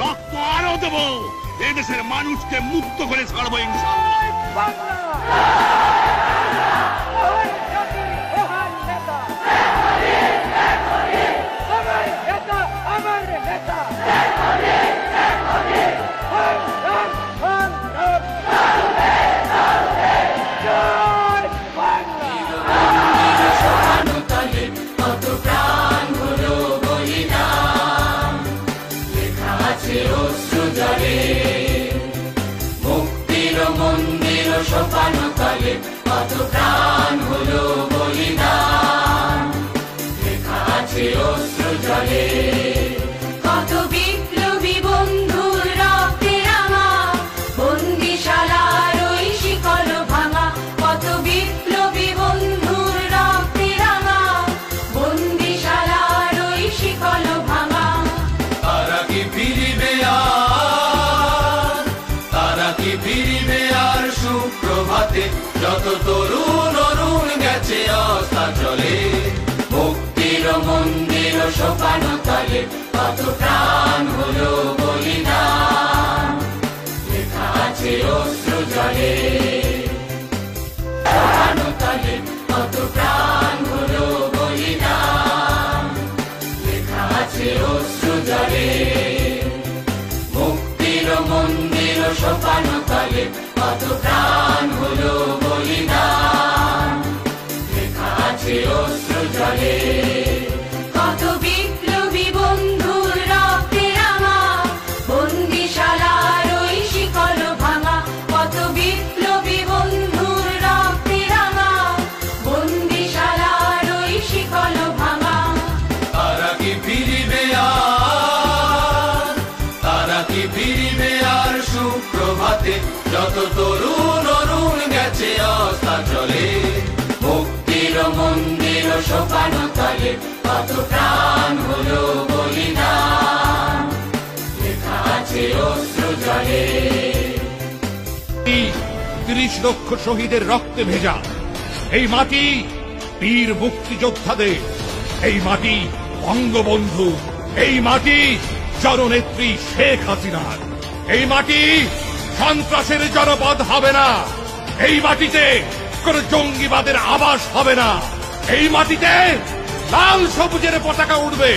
রক্ত আরো দেবো, এদেশের মানুষকে মুক্ত করে ছাড়বো ইনশাআল্লাহ। মুক্তির মন্দির সোপান তলে কত প্রাণ হলো বলিদান, লেখা আছে অশ্রু জলে। কত বিপ্লবী বন্ধুর রক্তে রাঙা, বন্দিশালার ওই শিকল ভাঙা। কত বিপ্লবী বন্ধুর রক্তে রাঙা, বন্দিশালার ওই শিকল ভাঙা। তারা কি ফিরিবে ফিরিবে আর সুপ্রভাতে, যত তরুণ অরুণ গেছে অস্তাচলে। মুক্তির মন্দির সোপান তলে কত প্রাণ হলো বলিদান, লেখা আছে অশ্রু জলে। সোপান তলে কত প্রাণ হলো বলিদান, লেখা আছে অশ্রু জলে। মুক্তির মন্দির সোপান তলে কত প্রাণ হলো বলিদান, লেখা আছে অশ্রু জলে। কত বিপ্লবী বন্ধুর রক্তে রাঙা, বন্দিশালার ওই শিকল ভাঙা। কত বিপ্লবী বন্ধুর রক্তে রাঙা, বন্দিশালার ওই শিকল ভাঙা। তারা কি ফিরিবে ফিরিবে আর সুপ্রভাতে, যত তরুণ অরুণ গেছে অস্তাচলে। মুক্তির মন্দির সোপান তলে কত প্রাণ হলো বলিদান, লেখা আছে অশ্রু জলে। 30 লক্ষ শহীদের রক্তে ভেজা এই মাটি বীর মুক্তিযোদ্ধাদের, এই মাটি বঙ্গবন্ধু, এই মাটি জননেত্রী শেখ হাসিনার। এই মাটি সন্ত্রাসের জনপদ হবে না, এই মাটিতে কোন জঙ্গিবাদের আবাস হবে না। এই মাটিতে লাল সবুজের পতাকা উঠবে।